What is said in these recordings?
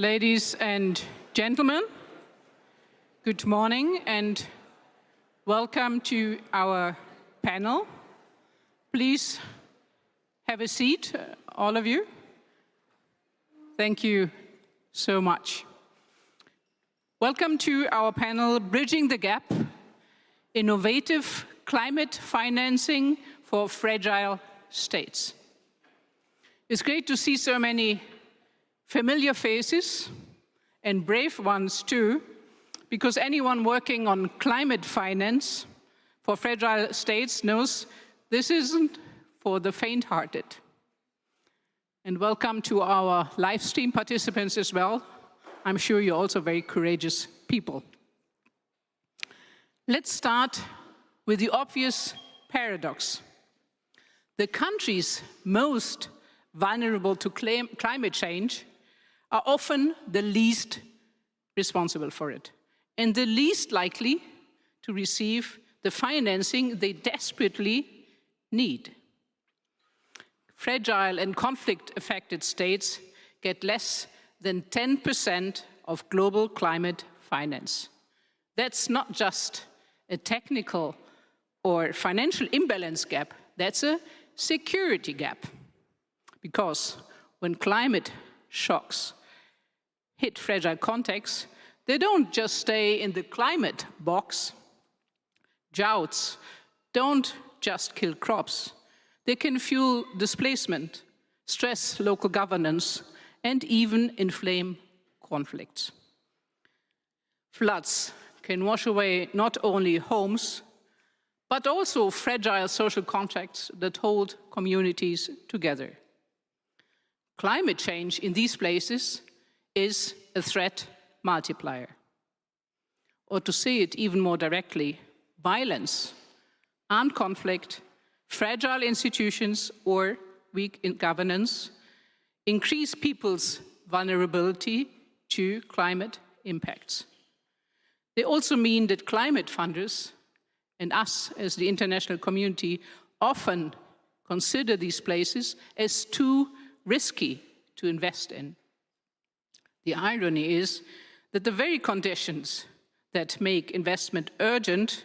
Ladies and gentlemen, good morning and welcome to our panel. Please have a seat, all of you. Thank you so much. Welcome to our panel, Bridging the Gap, Innovative Climate Financing for Fragile States. It's great to see so many familiar faces and brave ones too, because anyone working on climate finance for fragile states knows this isn't for the faint-hearted. And welcome to our live stream participants as well. I'm sure you're also very courageous people. Let's start with the obvious paradox. The countries most vulnerable to climate change are often the least responsible for it and the least likely to receive the financing they desperately need. Fragile and conflict-affected states get less than 10% of global climate finance. That's not just a technical or financial imbalance gap, that's a security gap. Because when climate shocks hit fragile contexts, they don't just stay in the climate box. Droughts don't just kill crops. They can fuel displacement, stress local governance, and even inflame conflicts. Floods can wash away not only homes, but also fragile social contracts that hold communities together. Climate change in these places is a threat multiplier. Or to say it even more directly, violence, armed conflict, fragile institutions or weak in governance increase people's vulnerability to climate impacts. They also mean that climate funders and us as the international community often consider these places as too risky to invest in. The irony is that the very conditions that make investment urgent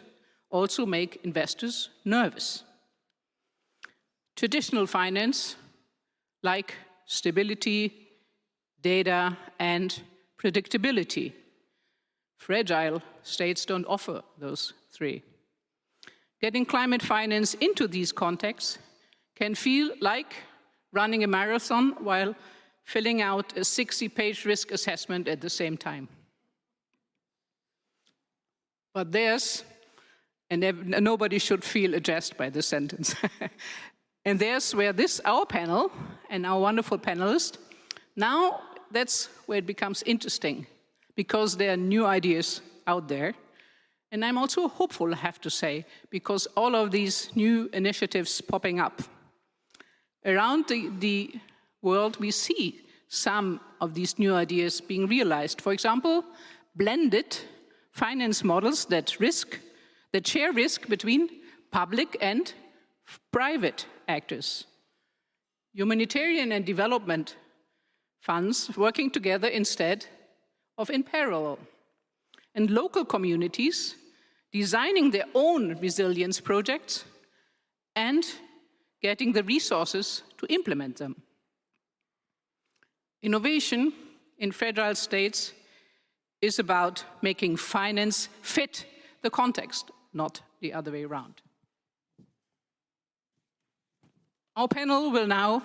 also make investors nervous. Traditional finance, like stability, data, and predictability. Fragile states don't offer those three. Getting climate finance into these contexts can feel like running a marathon while filling out a 60-page risk assessment at the same time. But nobody should feel addressed by this sentence. And there's where our panel and our wonderful panelists, now that's where it becomes interesting, because there are new ideas out there. And I'm also hopeful, I have to say, because all of these new initiatives popping up. Around the world, we see some of these new ideas being realized. For example, blended finance models that share risk between public and private actors. Humanitarian and development funds working together instead of in parallel. And local communities designing their own resilience projects and getting the resources to implement them. Innovation in fragile states is about making finance fit the context, not the other way around. Our panel will now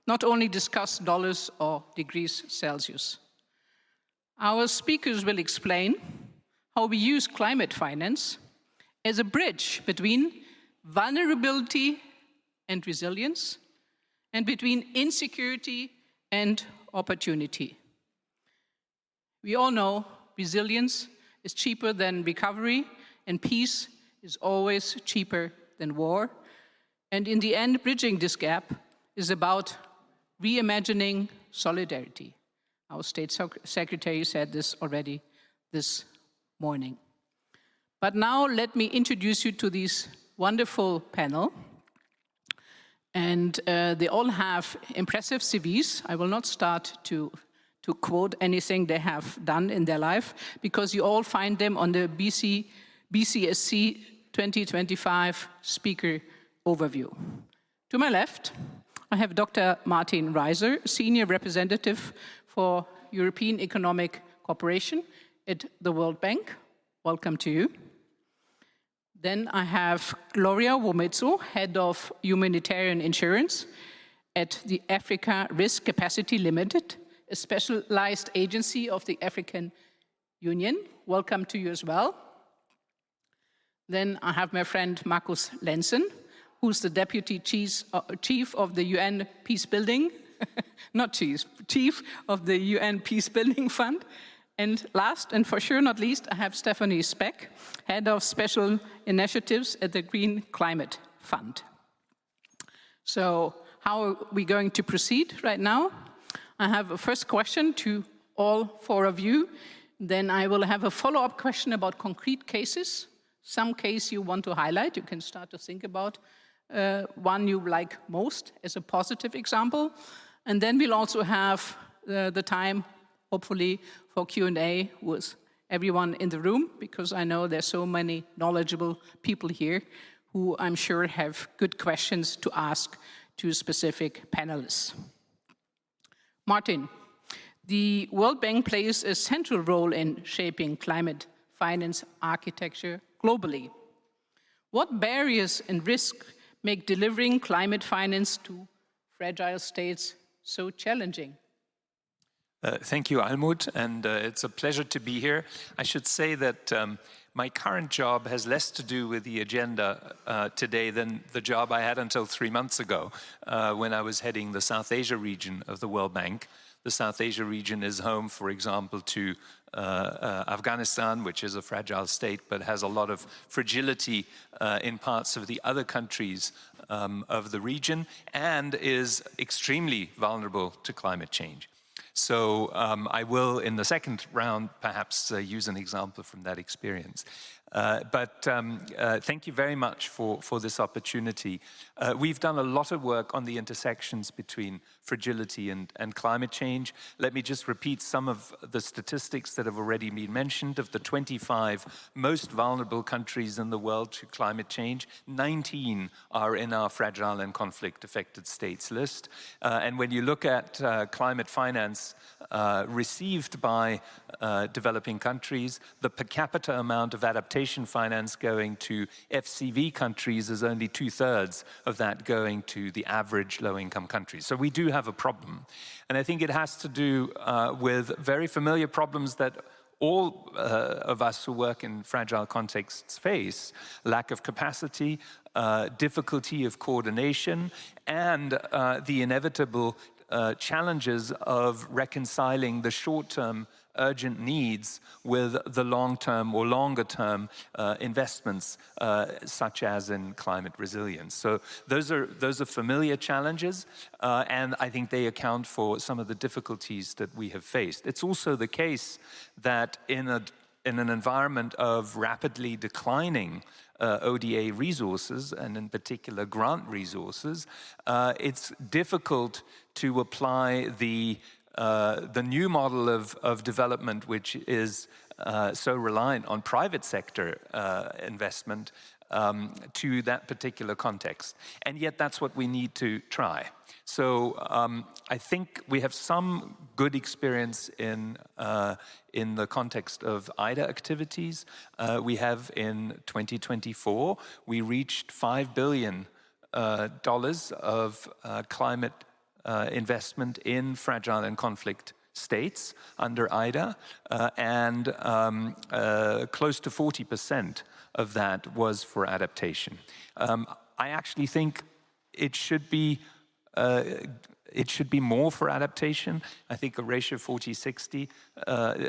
not only discuss dollars or degrees Celsius. Our speakers will explain how we use climate finance as a bridge between vulnerability and resilience, and between insecurity and opportunity. We all know resilience is cheaper than recovery, and peace is always cheaper than war. And in the end, bridging this gap is about reimagining solidarity. Our State Secretary said this already this morning. But now let me introduce you to this wonderful panel. And they all have impressive CVs. I will not start to to quote anything they have done in their life, because you all find them on the BCSC 2025 speaker overview. To my left, I have Dr. Martin Reiser, Senior Representative for European Economic Cooperation at the World Bank. Welcome to you. Then I have Gloria Wometso, Head of Humanitarian Insurance at the African Risk Capacity Ltd, a specialized agency of the African Union. Welcome to you as well. Then I have my friend Markus Lenzen, who's the Deputy Chief of the UN Peacebuilding, Chief of the UN Peacebuilding Fund. And last, and for sure not least, I have Stephanie Speck, Head of Special Initiatives at the Green Climate Fund. So how are we going to proceed right now? I have a first question to all four of you. Then I will have a follow-up question about concrete cases. Some case you want to highlight, you can start to think about one you like most as a positive example. And then we'll also have the time, hopefully, for Q&A with everyone in the room, because I know there's so many knowledgeable people here who I'm sure have good questions to ask to specific panelists. Martin, the World Bank plays a central role in shaping climate finance architecture globally. What barriers and risks make delivering climate finance to fragile states so challenging? Thank you, Almut, and it's a pleasure to be here. I should say that my current job has less to do with the agenda today than the job I had until 3 months ago when I was heading the South Asia region of the World Bank. The South Asia region is home, for example, to Afghanistan, which is a fragile state, but has a lot of fragility in parts of the other countries of the region, and is extremely vulnerable to climate change. So I will, in the second round, perhaps use an example from that experience. But thank you very much for this opportunity. We've done a lot of work on the intersections between fragility and climate change. Let me just repeat some of the statistics that have already been mentioned. Of the 25 most vulnerable countries in the world to climate change, 19 are in our fragile and conflict-affected states list. And when you look at climate finance received by developing countries, the per capita amount of adaptation finance going to FCV countries is only 2/3 of that going to the average low-income countries. So we do have a problem. And I think it has to do with very familiar problems that all of us who work in fragile contexts face: lack of capacity, difficulty of coordination, and the inevitable challenges of reconciling the short-term urgent needs with the long-term or longer-term investments, such as in climate resilience. So those are familiar challenges, and I think they account for some of the difficulties that we have faced. It's also the case that in an environment of rapidly declining ODA resources, and in particular grant resources, it's difficult to apply the new model of development, which is so reliant on private sector investment, to that particular context. And yet that's what we need to try. So I think we have some good experience in the context of IDA activities. We have in 2024, we reached $5 billion of climate investment in fragile and conflict states under IDA, and close to 40% of that was for adaptation. I actually think it should be more for adaptation. I think a ratio 40-60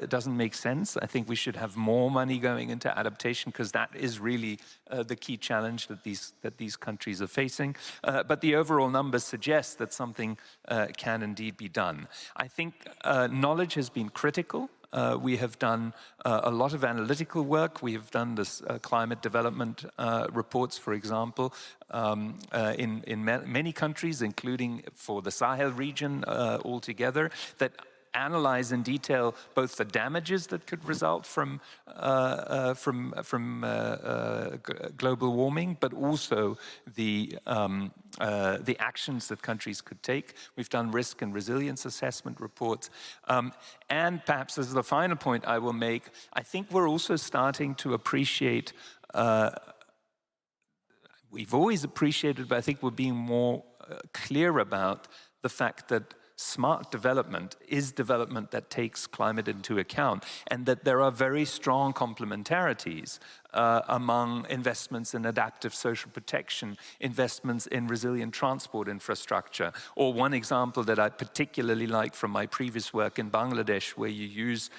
doesn't make sense. I think we should have more money going into adaptation, because that is really the key challenge that these countries are facing. But the overall numbers suggest that something can indeed be done. I think knowledge has been critical. We have done a lot of analytical work. We have done this climate development reports, for example, in many countries, including for the Sahel region altogether, that analyze in detail both the damages that could result from global warming, but also the actions that countries could take. We've done risk and resilience assessment reports. And perhaps as the final point I will make, I think we're also starting to appreciate, we've always appreciated, but I think we're being more clear about the fact that smart development is development that takes climate into account, and that there are very strong complementarities among investments in adaptive social protection, investments in resilient transport infrastructure. Or one example that I particularly like from my previous work in Bangladesh, where you use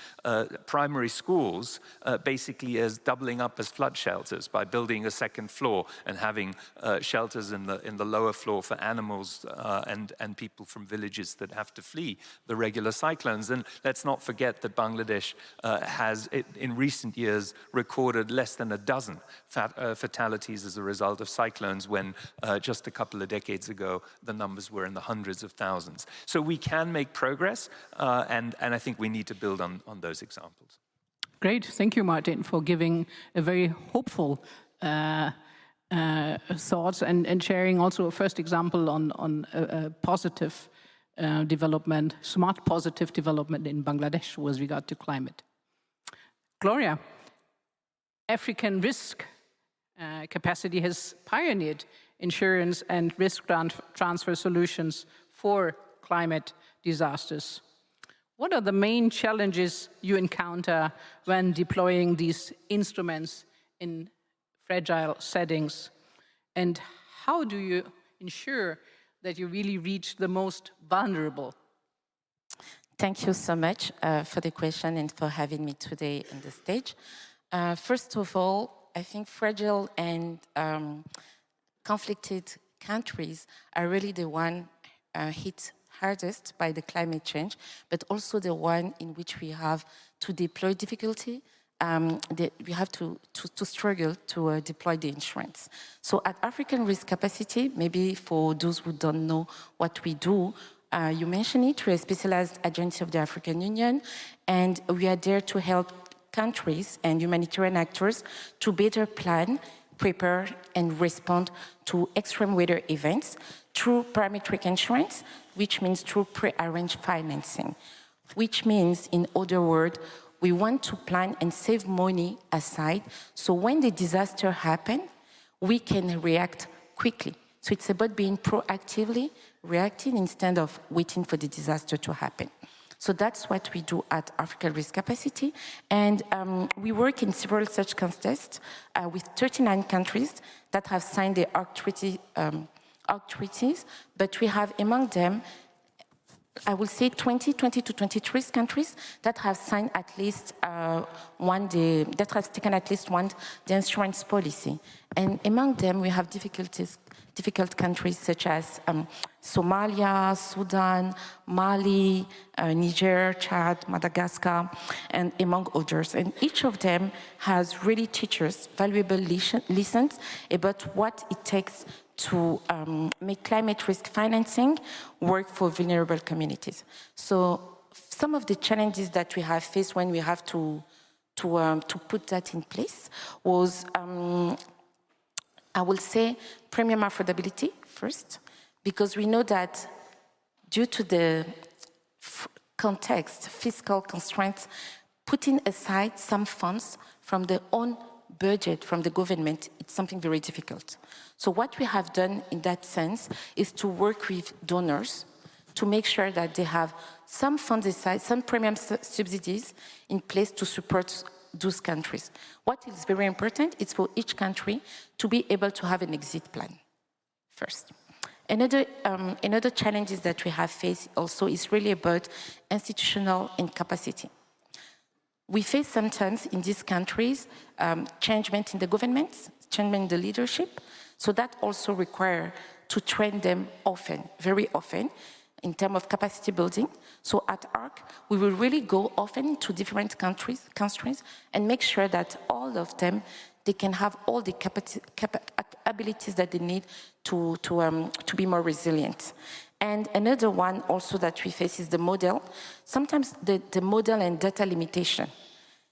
primary schools basically as doubling up as flood shelters by building a second floor and having shelters in the lower floor for animals and people from villages that have to flee the regular cyclones. And let's not forget that Bangladesh has, in recent years, recorded less than a dozen fatalities as a result of cyclones, when just a couple of decades ago, the numbers were in the hundreds of thousands. So we can make progress, and I think we need to build on those examples. Great, thank you, Martin, for giving a very hopeful thoughts and sharing also a first example on a positive development, smart positive development in Bangladesh with regard to climate. Gloria, African Risk Capacity has pioneered insurance and risk transfer solutions for climate disasters. What are the main challenges you encounter when deploying these instruments in fragile settings? And how do you ensure that you really reach the most vulnerable? Thank you so much for the question and for having me today on the stage. First of all, I think fragile and conflicted countries are really the one hit hardest by the climate change, but also the one in which we have to deploy difficulty. We have to struggle to deploy the insurance. So at African Risk Capacity, maybe for those who don't know what we do, you mentioned it, we're a specialized agency of the African Union, and we are there to help countries and humanitarian actors to better plan, prepare, and respond to extreme weather events through parametric insurance, which means through pre-arranged financing, which means, in other words, we want to plan and save money aside, so when the disaster happens, we can react quickly. So it's about being proactively reacting instead of waiting for the disaster to happen. So that's what we do at African Risk Capacity. And we work in several such contests with 39 countries that have signed the ARC treaties, but we have among them, I will say 20 to 23 countries that have signed at least that have taken at least one the insurance policy. And among them, we have difficult countries such as Somalia, Sudan, Mali, Niger, Chad, Madagascar, and among others. And each of them has really teachers valuable lessons about what it takes to make climate risk financing work for vulnerable communities. So some of the challenges that we have faced when we have to put that in place was, I will say, premium affordability first, because we know that due to the context, fiscal constraints, putting aside some funds from their own budget from the government, it's something very difficult. So what we have done in that sense is to work with donors to make sure that they have some funds aside, some premium subsidies in place to support those countries. What is very important is for each country to be able to have an exit plan first. Another challenges that we have faced also is really about institutional incapacity. We face sometimes in these countries changement in the governments, changement in the leadership, so that also requires to train them often, very often, in terms of capacity building. So at ARC, we will really go often to different countries and make sure that all of them, they can have all the abilities that they need to be more resilient. And another one also that we face is the model. Sometimes the model and data limitation.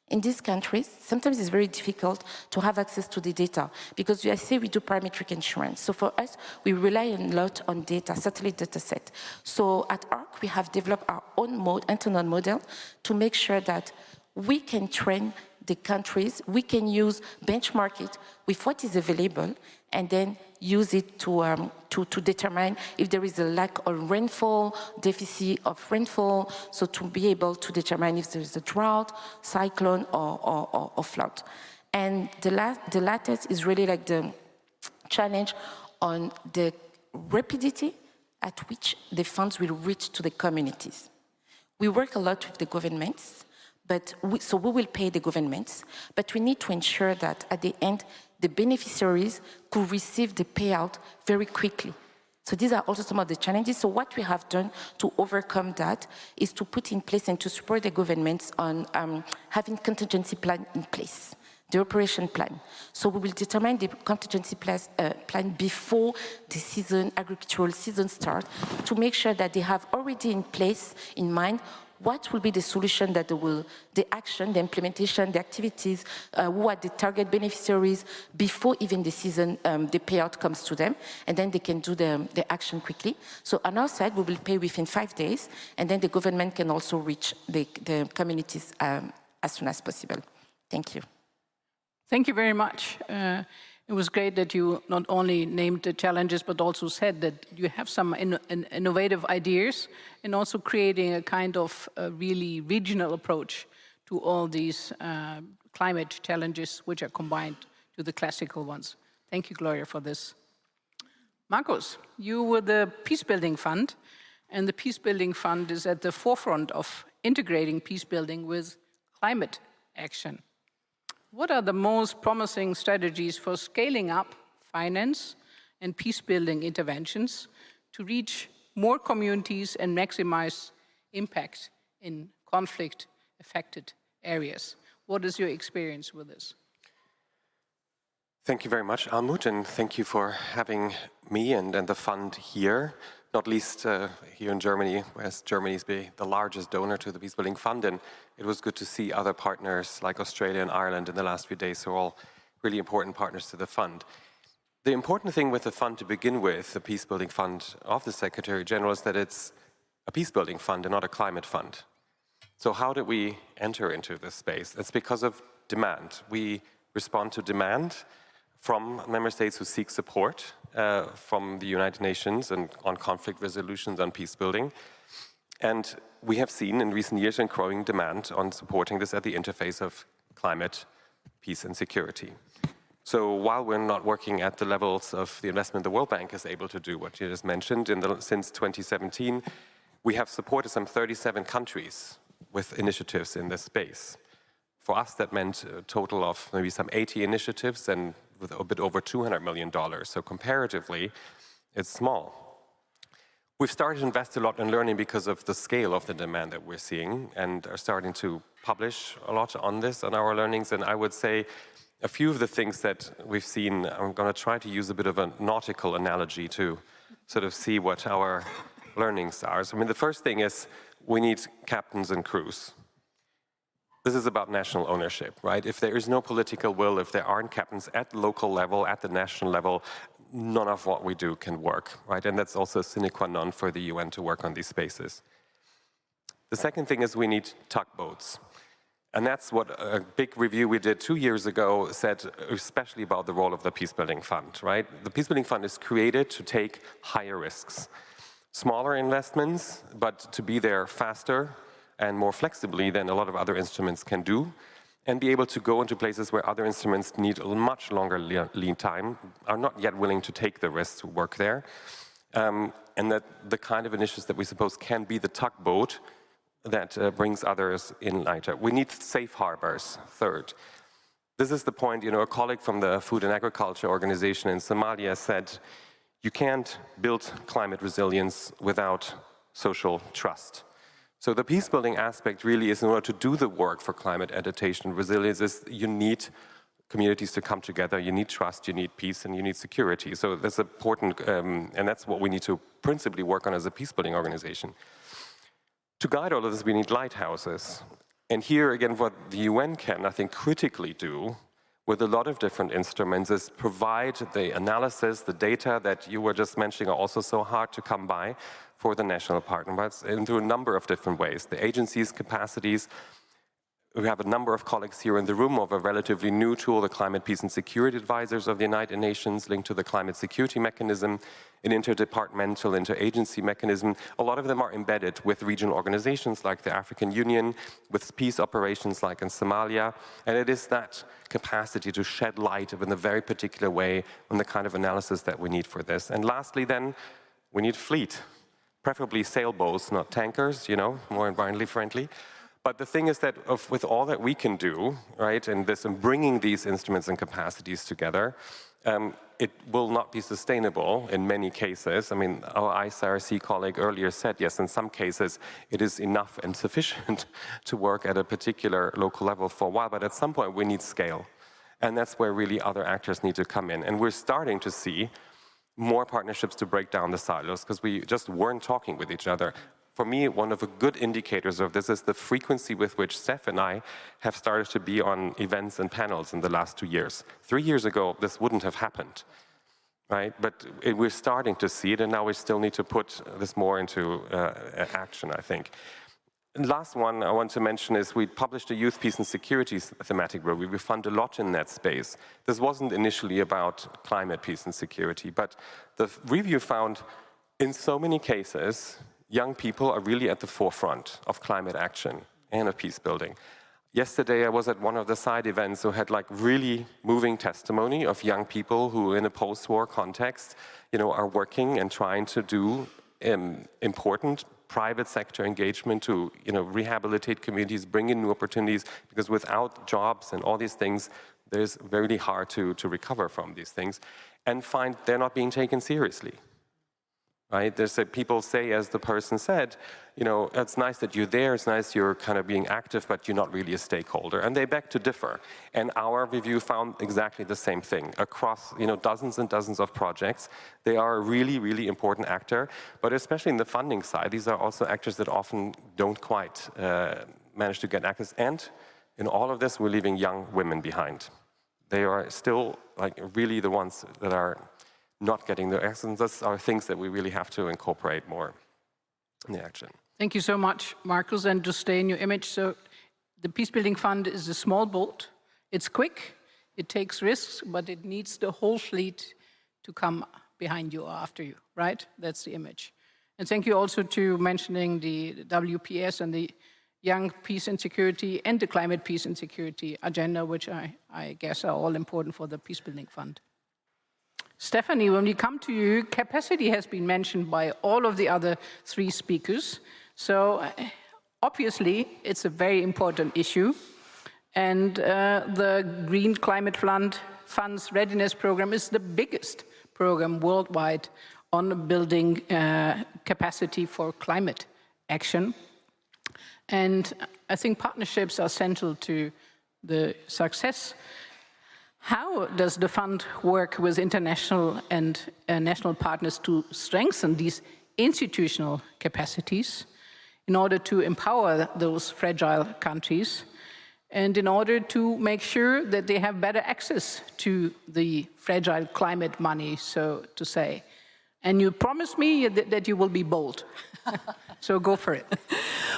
In these countries, sometimes it's very difficult to have access to the data because I say we do parametric insurance. So for us, we rely a lot on data, satellite data set. So at ARC, we have developed our own internal model to make sure that we can train the countries, we can use benchmark it with what is available and then use it to determine if there is a lack of rainfall, deficit of rainfall, so to be able to determine if there is a drought, cyclone, or flood. And the latest is really like the challenge on the rapidity at which the funds will reach to the communities. We work a lot with the governments, so we will pay the governments, but we need to ensure that at the end, the beneficiaries could receive the payout very quickly. So these are also some of the challenges. So what we have done to overcome that is to put in place and to support the governments on having contingency plan in place, the operation plan. So we will determine the contingency plan before the agricultural season starts to make sure that they have already in place, in mind, what will be the solution that the action, the implementation, the activities, who are the target beneficiaries before even the season, the payout comes to them, and then they can do the action quickly. So on our side, we will pay within 5 days, and then the government can also reach the communities as soon as possible. Thank you. Thank you very much. It was great that you not only named the challenges, but also said that you have some innovative ideas and also creating a kind of really regional approach to all these climate challenges, which are combined to the classical ones. Thank you, Gloria, for this. Markus, you were the Peacebuilding Fund, and the Peacebuilding Fund is at the forefront of integrating peacebuilding with climate action. What are the most promising strategies for scaling up finance and peacebuilding interventions to reach more communities and maximize impact in conflict-affected areas? What is your experience with this? Thank you very much, Almut, and thank you for having me and the fund here, not least here in Germany, as Germany is the largest donor to the Peacebuilding Fund, and it was good to see other partners like Australia and Ireland in the last few days, who are all really important partners to the fund. The important thing with the fund to begin with, the Peacebuilding Fund of the Secretary General, is that it's a peacebuilding fund and not a climate fund. So how did we enter into this space? It's because of demand. We respond to demand from member states who seek support from the United Nations and on conflict resolutions, on peacebuilding. And we have seen in recent years a growing demand on supporting this at the interface of climate, peace and security. So while we're not working at the levels of the investment the World Bank is able to do, what you just mentioned, since 2017, we have supported some 37 countries with initiatives in this space. For us, that meant a total of maybe some 80 initiatives and with a bit over $200 million. So comparatively, it's small. We've started to invest a lot in learning because of the scale of the demand that we're seeing and are starting to publish a lot on this, on our learnings. And I would say a few of the things that we've seen, I'm going to try to use a bit of a nautical analogy to sort of see what our learnings are. So, I mean, the first thing is we need captains and crews. This is about national ownership, right? If there is no political will, if there aren't captains at the local level, at the national level, none of what we do can work, right? And that's also a sine qua non for the UN to work on these spaces. The second thing is we need tugboats. And that's what a big review we did 2 years ago said, especially about the role of the Peacebuilding Fund, right? The Peacebuilding Fund is created to take higher risks. Smaller investments, but to be there faster and more flexibly than a lot of other instruments can do, and be able to go into places where other instruments need a much longer lead time, are not yet willing to take the risk to work there, and that the kind of initiatives that we suppose can be the tugboat that brings others in later. We need safe harbors, third. This is the point, a colleague from the Food and Agriculture Organization in Somalia said, you can't build climate resilience without social trust. So the peacebuilding aspect really is, in order to do the work for climate adaptation and resilience, is you need communities to come together, you need trust, you need peace, and you need security. So that's important, and that's what we need to principally work on as a peace-building organization. To guide all of this, we need lighthouses. And here, again, what the UN can, I think, critically do with a lot of different instruments is provide the analysis, the data that you were just mentioning are also so hard to come by for the national partners, and through a number of different ways. The agencies' capacities. We have a number of colleagues here in the room of a relatively new tool, the Climate, Peace and Security Advisors of the United Nations, linked to the Climate Security Mechanism, an interdepartmental, interagency mechanism. A lot of them are embedded with regional organizations like the African Union, with peace operations like in Somalia, and it is that capacity to shed light in a very particular way on the kind of analysis that we need for this. And lastly then, we need fleet, preferably sailboats, not tankers, you know, more environmentally friendly. But the thing is that with all that we can do, right, and bringing these instruments and capacities together, it will not be sustainable in many cases. I mean, our ICRC colleague earlier said, yes, in some cases it is enough and sufficient to work at a particular local level for a while, but at some point we need scale. And that's where really other actors need to come in. And we're starting to see more partnerships to break down the silos, because we just weren't talking with each other. For me, one of the good indicators of this is the frequency with which Steph and I have started to be on events and panels in the last 2 years. 3 years ago, this wouldn't have happened, right? But we're starting to see it, and now we still need to put this more into action, I think. And last one I want to mention is we published a Youth, Peace and Security thematic review. We fund a lot in that space. This wasn't initially about climate, peace and security, but the review found in so many cases, young people are really at the forefront of climate action and of peace building. Yesterday, I was at one of the side events who had like really moving testimony of young people who in a post-war context, you know, are working and trying to do important private sector engagement to, you know, rehabilitate communities, bring in new opportunities, because without jobs and all these things, it's very hard to recover from these things, and find they're not being taken seriously. Right? People say, as the person said, you know, it's nice that you're there, it's nice you're kind of being active, but you're not really a stakeholder. And they beg to differ. And our review found exactly the same thing. Across, you know, dozens and dozens of projects, they are a really, really important actor. But especially in the funding side, these are also actors that often don't quite manage to get access. And in all of this, we're leaving young women behind. They are still like really the ones that are not getting the access. Those are things that we really have to incorporate more in the action. Thank you so much, Marcus. And to stay in your image, so the Peacebuilding Fund is a small boat. It's quick, it takes risks, but it needs the whole fleet to come behind you or after you, right? That's the image. And thank you also to mentioning the WPS and the Young Peace and Security and the Climate Peace and Security agenda, which I guess are all important for the Peacebuilding Fund. Stephanie, when we come to you, capacity has been mentioned by all of the other 3 speakers. So obviously, it's a very important issue. And the Green Climate Fund's Readiness Program is the biggest program worldwide on building capacity for climate action. And I think partnerships are central to the success. How does the fund work with international and national partners to strengthen these institutional capacities in order to empower those fragile countries and in order to make sure that they have better access to the fragile climate money, so to say? And you promised me that you will be bold. So go for it.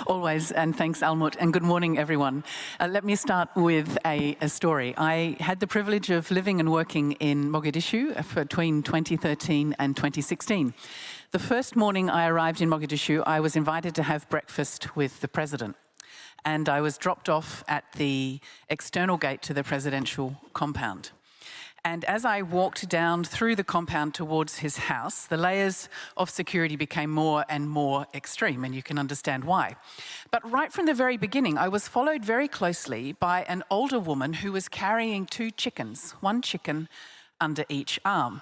Always, and thanks, Almut, and good morning, everyone. Let me start with a story. I had the privilege of living and working in Mogadishu between 2013 and 2016. The first morning I arrived in Mogadishu, I was invited to have breakfast with the president. And I was dropped off at the external gate to the presidential compound. And as I walked down through the compound towards his house, the layers of security became more and more extreme, and you can understand why. But right from the very beginning, I was followed very closely by an older woman who was carrying 2 chickens, 1 chicken under each arm.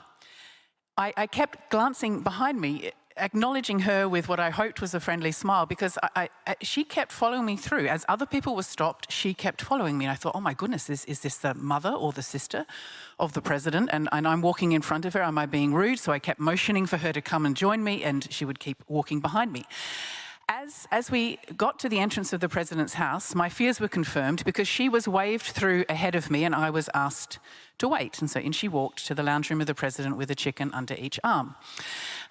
I kept glancing behind me acknowledging her with what I hoped was a friendly smile, because she kept following me through. As other people were stopped, she kept following me. And I thought, oh my goodness, is this the mother or the sister of the president? And I'm walking in front of her, am I being rude? So I kept motioning for her to come and join me, and she would keep walking behind me. As we got to the entrance of the president's house, my fears were confirmed, because she was waved through ahead of me and I was asked to wait. And so in she walked to the lounge room of the president with a chicken under each arm.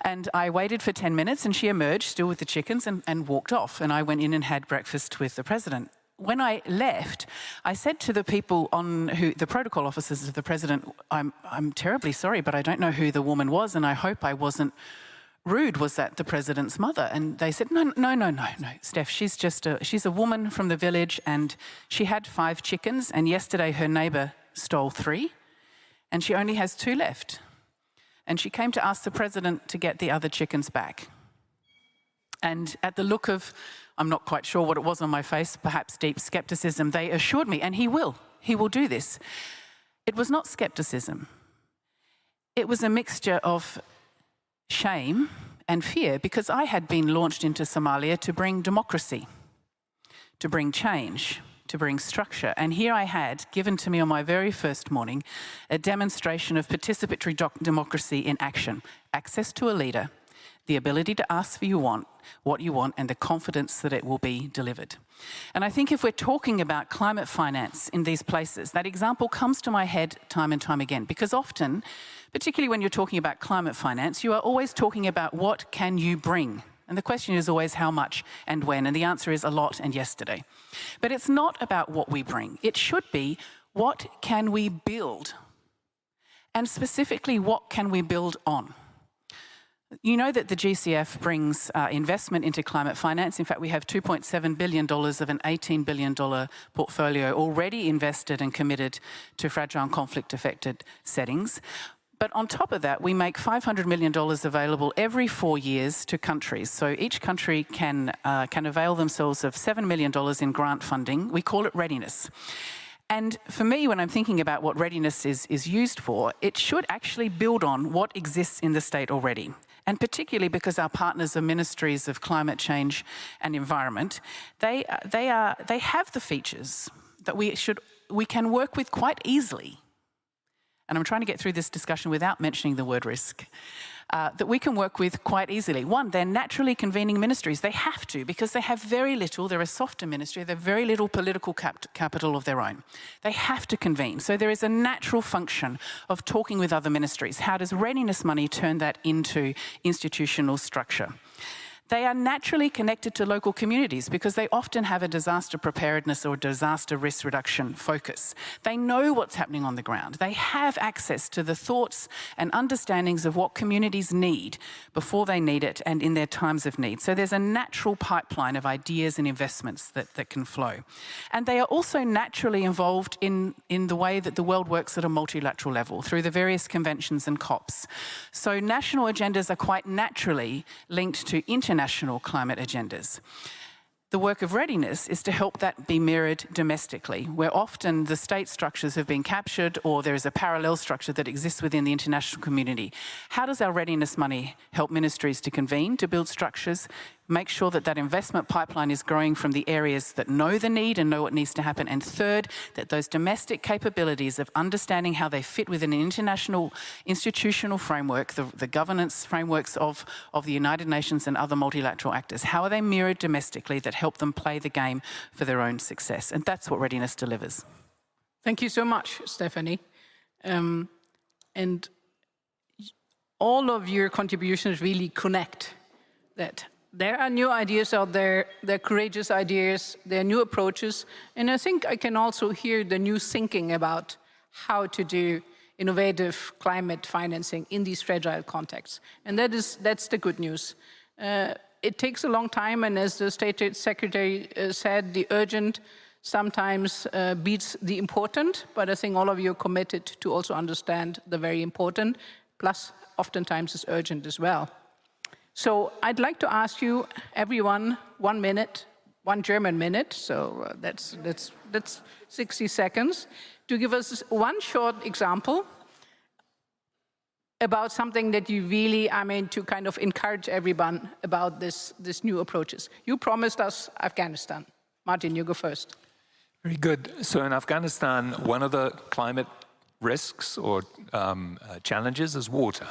And I waited for 10 minutes and she emerged, still with the chickens, and walked off. And I went in and had breakfast with the president. When I left, I said to the people the protocol officers of the president, I'm terribly sorry, but I don't know who the woman was, and I hope I wasn't rude. Was that the president's mother? And they said, no, Steph, she's a woman from the village, and she had 5 chickens, and yesterday her neighbour stole 3, and she only has 2 left. And she came to ask the president to get the other chickens back. And at the look of, I'm not quite sure what it was on my face, perhaps deep scepticism, they assured me, and he will do this. It was not scepticism. It was a mixture of shame and fear, because I had been launched into Somalia to bring democracy, to bring change, to bring structure. And here I had, given to me on my very first morning, a demonstration of participatory democracy in action. Access to a leader, the ability to ask for what you want, and the confidence that it will be delivered. And I think if we're talking about climate finance in these places, that example comes to my head time and time again, because often, particularly when you're talking about climate finance, you are always talking about what can you bring. And the question is always how much and when, and the answer is a lot and yesterday. But it's not about what we bring. It should be, what can we build? And specifically, what can we build on? You know that the GCF brings investment into climate finance. In fact, we have $2.7 billion of an $18 billion portfolio already invested and committed to fragile conflict-affected settings. But on top of that, we make $500 million available every 4 years to countries. So each country can avail themselves of $7 million in grant funding. We call it readiness. And for me, when I'm thinking about what readiness is used for, it should actually build on what exists in the state already. And particularly because our partners are ministries of climate change and environment, they have the features that we can work with quite easily. And I'm trying to get through this discussion without mentioning the word risk, that we can work with quite easily. One, they're naturally convening ministries. They have to, because they have very little, they're a softer ministry, they have very little political capital of their own. They have to convene. So there is a natural function of talking with other ministries. How does readiness money turn that into institutional structure? They are naturally connected to local communities because they often have a disaster preparedness or disaster risk reduction focus. They know what's happening on the ground. They have access to the thoughts and understandings of what communities need before they need it and in their times of need. So there's a natural pipeline of ideas and investments that can flow. And they are also naturally involved in the way that the world works at a multilateral level through the various conventions and COPs. So national agendas are quite naturally linked to international climate agendas. The work of readiness is to help that be mirrored domestically, where often the state structures have been captured or there is a parallel structure that exists within the international community. How does our readiness money help ministries to convene, to build structures, make sure that that investment pipeline is growing from the areas that know the need and know what needs to happen? And third, that those domestic capabilities of understanding how they fit within an international institutional framework, the governance frameworks of the United Nations and other multilateral actors, how are they mirrored domestically that help them play the game for their own success? And that's what readiness delivers. Thank you so much, Stephanie. And all of your contributions really connect that. There are new ideas out there, there are courageous ideas, there are new approaches, and I think I can also hear the new thinking about how to do innovative climate financing in these fragile contexts. And that's the good news. It takes a long time, and as the State Secretary said, the urgent sometimes beats the important, but I think all of you are committed to also understand the very important, plus oftentimes is urgent as well. So I'd like to ask you, everyone, 1 minute, 1 German minute, so that's 60 seconds, to give us one short example about something that you really, I mean, to kind of encourage everyone about this new approaches. You promised us Afghanistan. Martin, you go first. Very good. So in Afghanistan, one of the climate risks or challenges is water.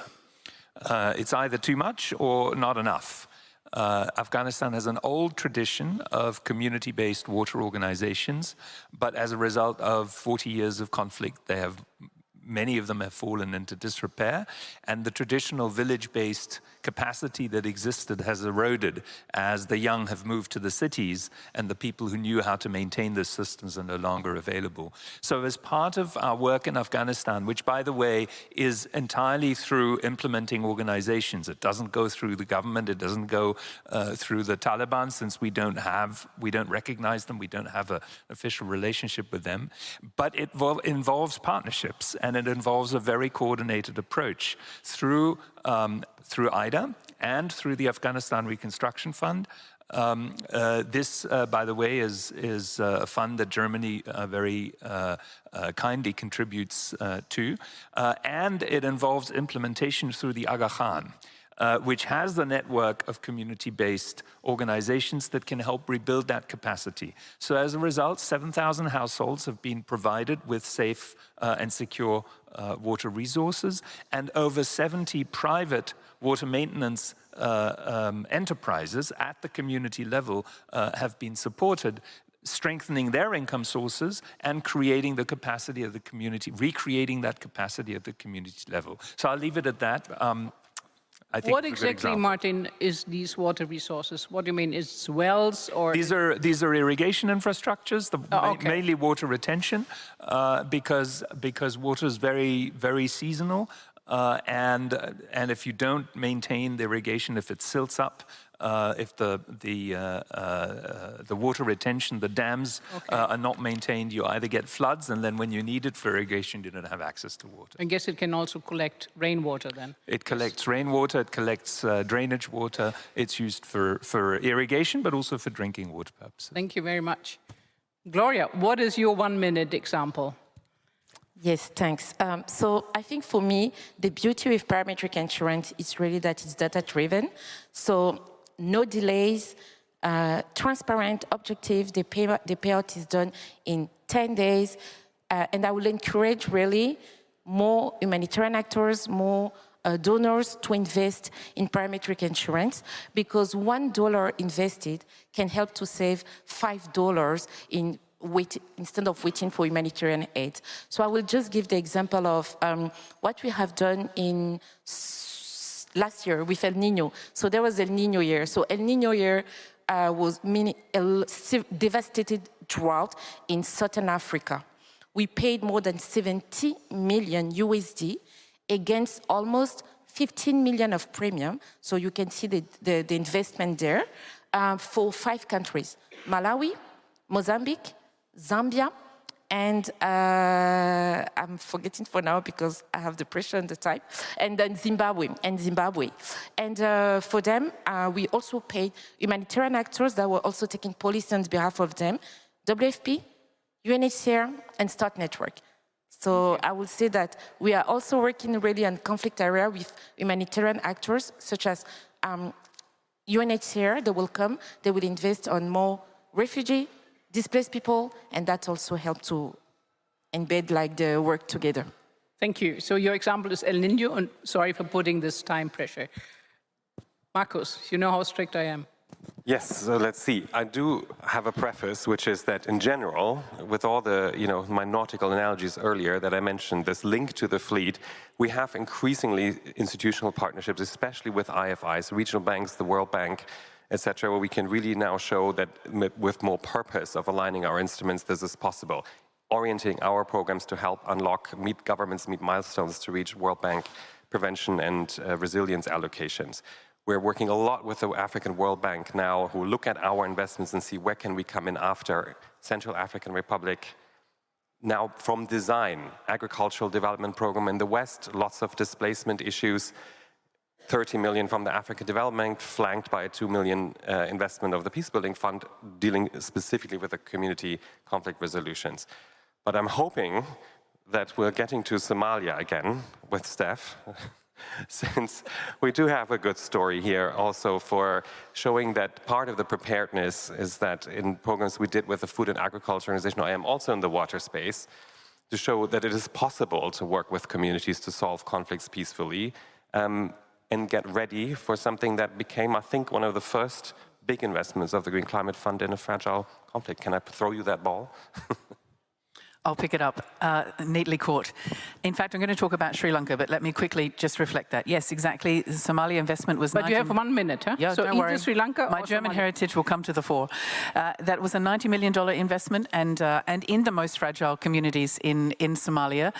It's either too much or not enough. Afghanistan has an old tradition of community-based water organizations, but as a result of 40 years of conflict, many of them have fallen into disrepair, and the traditional village-based capacity that existed has eroded as the young have moved to the cities and the people who knew how to maintain the systems are no longer available. So as part of our work in Afghanistan, which by the way is entirely through implementing organizations, it doesn't go through the government, it doesn't go through the Taliban, since we don't recognize them, we don't have an official relationship with them, but it involves partnerships, and it involves a very coordinated approach through IDA and through the Afghanistan Reconstruction Fund. This, by the way, is a fund that Germany very kindly contributes to, and it involves implementation through the Aga Khan, which has the network of community-based organizations that can help rebuild that capacity. So as a result, 7,000 households have been provided with safe and secure water resources, and over 70 private water maintenance enterprises at the community level have been supported, strengthening their income sources and creating the capacity of the community, recreating that capacity at the community level. So I'll leave it at that. I think what exactly, Martin, is these water resources? What do you mean? Is it wells or? These are irrigation infrastructures, mainly water retention, because water is very, very seasonal. And if you don't maintain the irrigation, if it silts up, if the water retention, the dams are not maintained, you either get floods, and then when you need it for irrigation, you don't have access to water. I guess it can also collect rainwater then. It collects rainwater, it collects drainage water. It's used for irrigation, but also for drinking water purposes. Thank you very much. Gloria, what is your 1-minute example? Yes, thanks. So I think for me, the beauty with parametric insurance is really that it's data-driven. So no delays, transparent, objective, the payout is done in 10 days. And I will encourage really more humanitarian actors, more donors to invest in parametric insurance, because $1 invested can help to save $5 instead of waiting for humanitarian aid. So I will just give the example of what we have done in last year with El Nino. So there was El Nino year. So El Nino year was a devastated drought in Southern Africa. We paid more than 70 million USD against almost 15 million of premium. So you can see the investment there for 5 countries: Malawi, Mozambique, Zambia, and I'm forgetting for now because I have the pressure on the time, and then Zimbabwe. And for them, we also paid humanitarian actors that were also taking policy on behalf of them: WFP, UNHCR, and START Network. So I will say that we are also working really on conflict area with humanitarian actors, such as UNHCR. They will come, they will invest on more refugee, displaced people, and that also helped to embed like the work together. Thank you. So your example is El Nino, and sorry for putting this time pressure. Markus, you know how strict I am. Yes, so let's see. I do have a preface, which is that in general, with all the my nautical analogies earlier that I mentioned, this link to the fleet, we have increasingly institutional partnerships, especially with IFIs, regional banks, the World Bank, etc., where we can really now show that with more purpose of aligning our instruments, this is possible. Orienting our programs to help governments meet milestones to reach World Bank prevention and resilience allocations. We're working a lot with the African World Bank now, who look at our investments and see where can we come in after. Central African Republic, now from design, agricultural development program in the West, lots of displacement issues, 30 million from the African Development Bank, flanked by a 2 million investment of the Peacebuilding Fund, dealing specifically with the community conflict resolutions. But I'm hoping that we're getting to Somalia again with Steph, since we do have a good story here also for showing that part of the preparedness is that in programs we did with the Food and Agriculture Organization, I am also in the water space, to show that it is possible to work with communities to solve conflicts peacefully and get ready for something that became, I think, one of the first big investments of the Green Climate Fund in a fragile conflict. Can I throw you that ball? I'll pick it up, neatly caught. In fact, I'm going to talk about Sri Lanka, but let me quickly just reflect that. Yes, exactly. The Somalia investment was... But you have 1 minute, huh? Yeah, so don't either worry. Sri Lanka My or German Somalia. heritage will come to the fore. That was a $90 million investment and in the most fragile communities in Somalia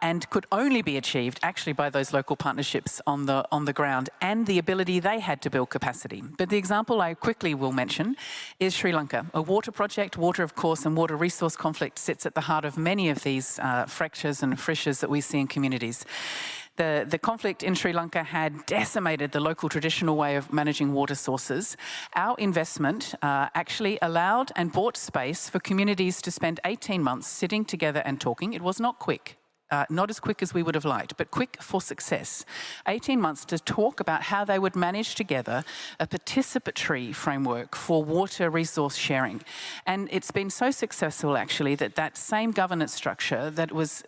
and could only be achieved actually by those local partnerships on the ground and the ability they had to build capacity. But the example I quickly will mention is Sri Lanka. A water project, water of course, and water resource conflict sits at the heart of many of these fractures and fissures that we see in communities. The conflict in Sri Lanka had decimated the local traditional way of managing water sources. Our investment actually allowed and bought space for communities to spend 18 months sitting together and talking. It was not quick. Not as quick as we would have liked, but quick for success. 18 months to talk about how they would manage together a participatory framework for water resource sharing. And it's been so successful, actually, that same governance structure that was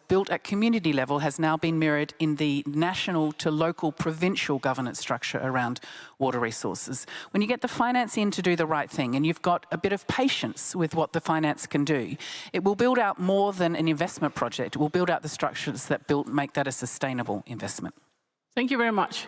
built at community level has now been mirrored in the national to local provincial governance structure around water resources. When you get the finance in to do the right thing and you've got a bit of patience with what the finance can do, it will build out more than an investment project. It will build out the structures that make that a sustainable investment. Thank you very much.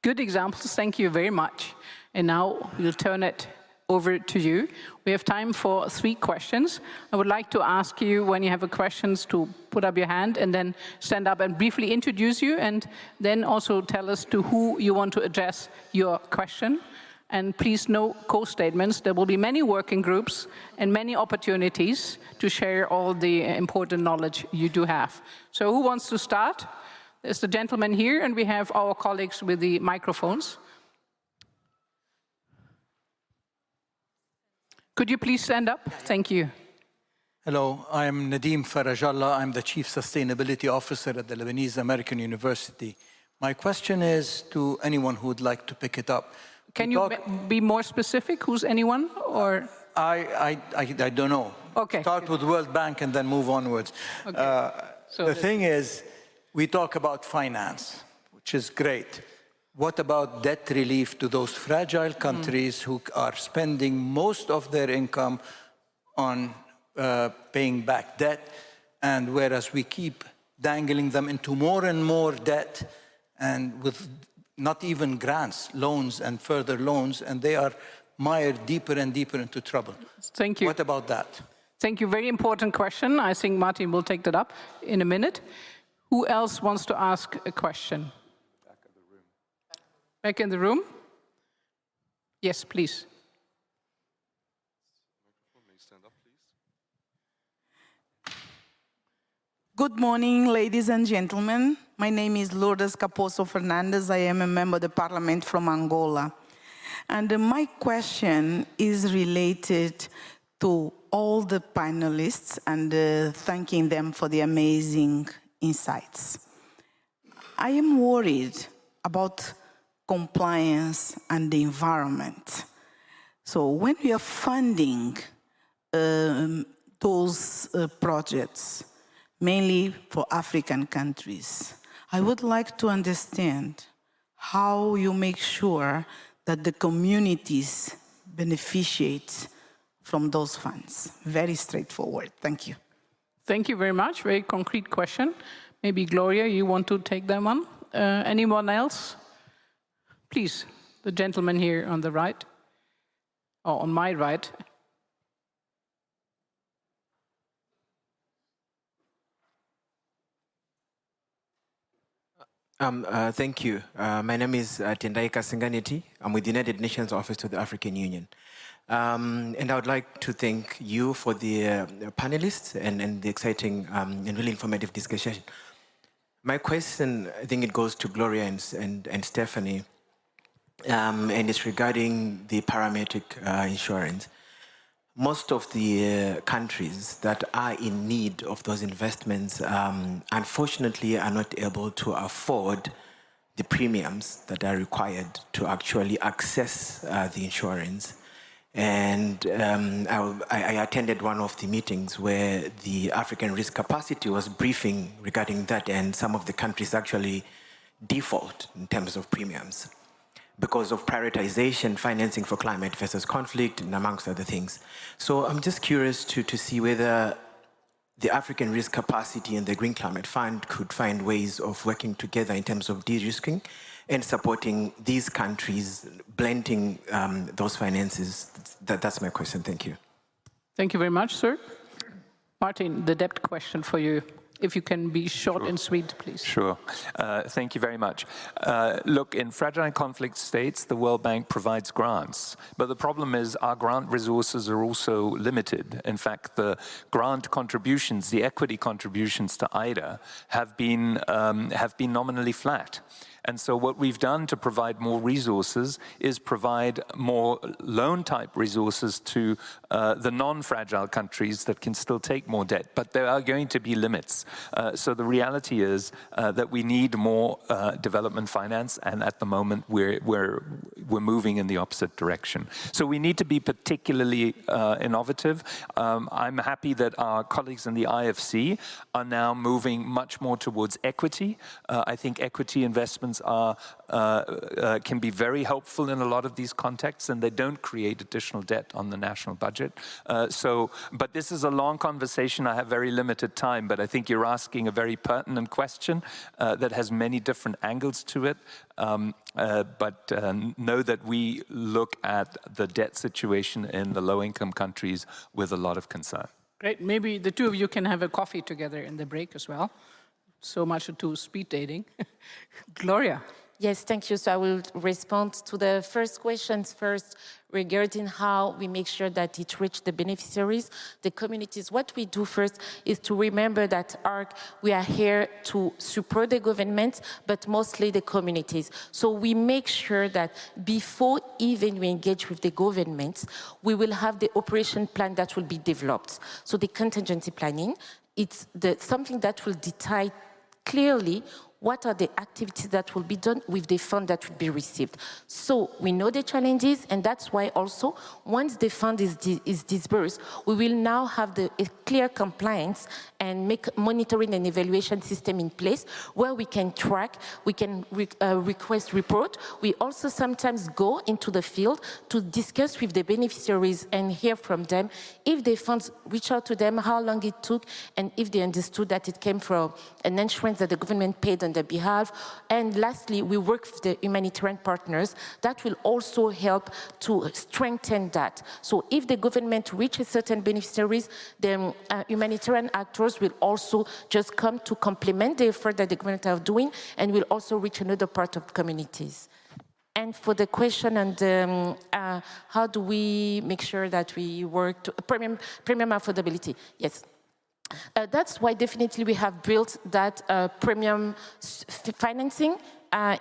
Good examples, thank you very much. And now we'll turn it over to you. We have time for 3 questions. I would like to ask you, when you have questions, to put up your hand and then stand up and briefly introduce you, and then also tell us to who you want to address your question. And please, no co-statements. There will be many working groups and many opportunities to share all the important knowledge you do have. So who wants to start? There's the gentleman here, and we have our colleagues with the microphones. Could you please stand up? Thank you. Hello, I'm Nadeem Farajallah. I'm the Chief Sustainability Officer at the Lebanese American University. My question is to anyone who would like to pick it up. Can you be more specific? Who's anyone? Or I don't know. Okay. Start with World Bank and then move onwards. Okay. The thing is, we talk about finance, which is great. What about debt relief to those fragile countries who are spending most of their income on paying back debt, and whereas we keep dangling them into more and more debt, and with not even grants, loans and further loans, and they are mired deeper and deeper into trouble. Thank you. What about that? Thank you. Very important question. I think Martin will take that up in a minute. Who else wants to ask a question? Back in the room? Yes, please. Good morning, ladies and gentlemen. My name is Lourdes Caposo Fernandes. I am a member of the parliament from Angola. And my question is related to all the panelists and thanking them for the amazing insights. I am worried about compliance and the environment. So when we are funding those projects, mainly for African countries, I would like to understand how you make sure that the communities beneficiate from those funds. Very straightforward. Thank you. Thank you very much. Very concrete question. Maybe Gloria, you want to take that one? Anyone else? Please, the gentleman here on the right. Oh, on my right. Thank you. My name is Tendai Kasinganiti. I'm with the United Nations Office to the African Union. And I would like to thank you for the panelists and the exciting and really informative discussion. My question, I think it goes to Gloria and Stephanie, and it's regarding the parametric insurance. most of the countries that are in need of those investments, unfortunately, are not able to afford the premiums that are required to actually access the insurance. And I attended one of the meetings where the African Risk Capacity was briefing regarding that, and some of the countries actually default in terms of premiums because of prioritization, financing for climate versus conflict, and amongst other things. So I'm just curious to see whether the African Risk Capacity and the Green Climate Fund could find ways of working together in terms of de-risking and supporting these countries, blending those finances. That's my question. Thank you. Thank you very much, sir. Martin, the debt question for you. If you can be short and sweet, please. Sure. Thank you very much. Look, in fragile conflict states, the World Bank provides grants. But the problem is our grant resources are also limited. In fact, the grant contributions, the equity contributions to IDA have been nominally flat. And so what we've done to provide more resources is provide more loan-type resources to the non-fragile countries that can still take more debt. But there are going to be limits. So the reality is that we need more development finance, and at the moment we're moving in the opposite direction. So we need to be particularly innovative. I'm happy that our colleagues in the IFC are now moving much more towards equity. I think equity investments can be very helpful in a lot of these contexts, and they don't create additional debt on the national budget. But this is a long conversation. I have very limited time, but I think you're asking a very pertinent question that has many different angles to it. But know that we look at the debt situation in the low-income countries with a lot of concern. Great. Maybe the two of you can have a coffee together in the break as well. So much to speed dating. Gloria. Yes, thank you. So I will respond to the first questions first regarding how we make sure that it reaches the beneficiaries, the communities. What we do first is to remember that we are here to support the government, but mostly the communities. So we make sure that before even we engage with the government, we will have the operation plan that will be developed. So the contingency planning, it's something that will detail clearly what are the activities that will be done with the fund that will be received. So we know the challenges, and that's why also, once the fund is disbursed, we will now have a clear compliance and make monitoring and evaluation system in place where we can track, we can request report. We also sometimes go into the field to discuss with the beneficiaries and hear from them if the funds reach out to them, how long it took, and if they understood that it came from an insurance that the government paid on their behalf. And lastly, we work with the humanitarian partners that will also help to strengthen that. So if the government reaches certain beneficiaries, then humanitarian actors will also just come to complement the effort that the government are doing, and will also reach another part of communities. And for the question on how do we make sure that we work to premium affordability, yes. That's why definitely we have built that premium financing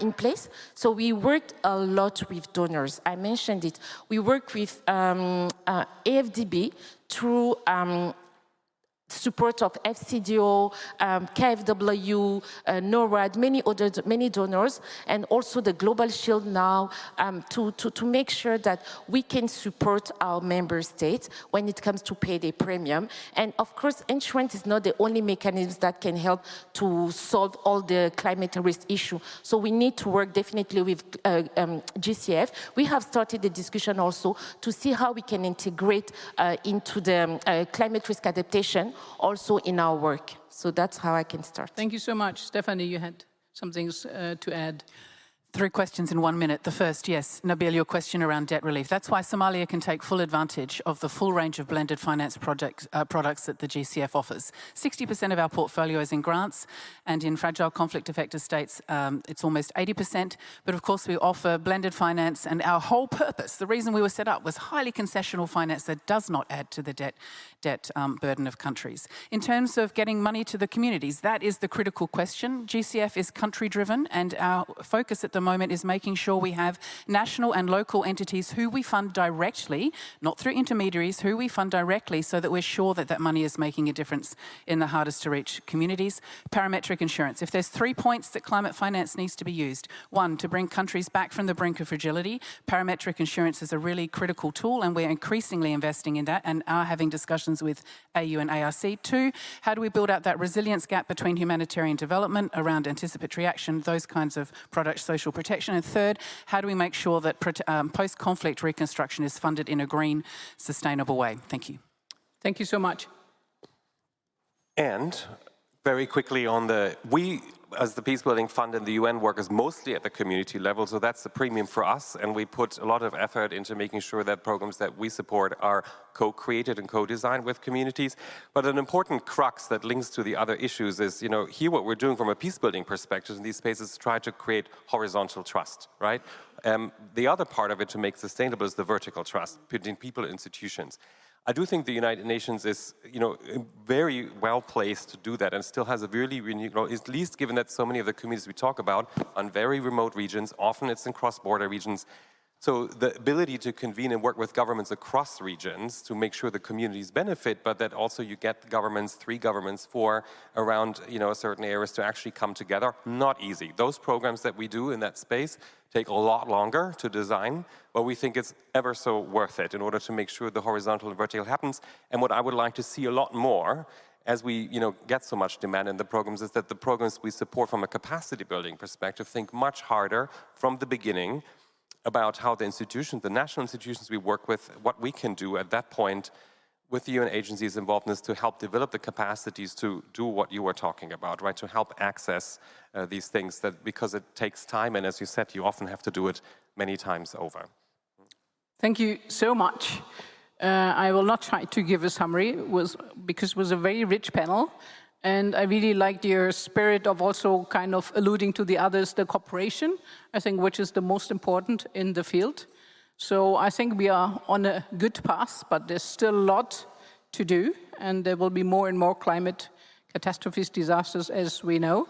in place. So we worked a lot with donors. I mentioned it. We work with AFDB through support of FCDO, KfW, NORAD, many donors, and also the Global Shield now to make sure that we can support our member states when it comes to pay the premium. And of course, insurance is not the only mechanism that can help to solve all the climate risk issue. So we need to work definitely with GCF. We have started the discussion also to see how we can integrate into the climate risk adaptation also in our work. So that's how I can start. Thank you so much. Stephanie, you had some things to add. 3 questions in 1 minute. The first, yes, Nabil, your question around debt relief. That's why Somalia can take full advantage of the full range of blended finance products that the GCF offers. 60% of our portfolio is in grants, and in fragile conflict-affected states, it's almost 80%. But of course, we offer blended finance, and our whole purpose, the reason we were set up, was highly concessional finance that does not add to the debt burden of countries. In terms of getting money to the communities, that is the critical question. GCF is country-driven, and our focus at the the moment is making sure we have national and local entities who we fund directly, not through intermediaries, who we fund directly so that we're sure that that money is making a difference in the hardest to reach communities. Parametric insurance. If there's 3 points that climate finance needs to be used, one, to bring countries back from the brink of fragility, parametric insurance is a really critical tool and we're increasingly investing in that and are having discussions with AU and ARC. Two, how do we build out that resilience gap between humanitarian development around anticipatory action, those kinds of products, social protection. And third, how do we make sure that post-conflict reconstruction is funded in a green, sustainable way? Thank you. Thank you so much. And very quickly on we, as the Peacebuilding Fund and the UN work is mostly at the community level, so that's the premium for us, and we put a lot of effort into making sure that programs that we support are co-created and co-designed with communities. But an important crux that links to the other issues is, here what we're doing from a peacebuilding perspective in these spaces is try to create horizontal trust, right? The other part of it to make sustainable is the vertical trust between people and institutions. I do think the United Nations is, very well placed to do that and still has a really, at least given that so many of the communities we talk about on very remote regions, often it's in cross-border regions. So the ability to convene and work with governments across regions to make sure the communities benefit, but that also you get governments, 3 governments, 4 around, certain areas to actually come together, not easy. Those programs that we do in that space take a lot longer to design, but we think it's ever so worth it in order to make sure the horizontal and vertical happens. And what I would like to see a lot more as we get so much demand in the programs is that the programs we support from a capacity building perspective think much harder from the beginning about how the institutions, the national institutions we work with, what we can do at that point with the UN agencies involved in this to help develop the capacities to do what you were talking about, right? To help access these things, because it takes time, and as you said, you often have to do it many times over. Thank you so much. I will not try to give a summary, because it was a very rich panel. And I really liked your spirit of also kind of alluding to the others, the cooperation, I think, which is the most important in the field. So I think we are on a good path, but there's still a lot to do, and there will be more and more climate catastrophes, disasters, as we know.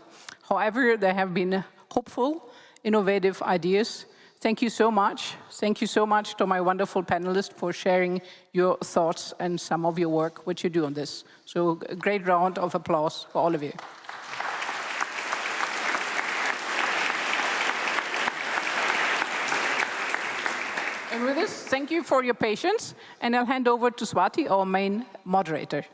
However, there have been hopeful, innovative ideas. Thank you so much. Thank you so much to my wonderful panelists for sharing your thoughts and some of your work, which you do on this. So a great round of applause for all of you. And with this, thank you for your patience, and I'll hand over to Swati, our main moderator.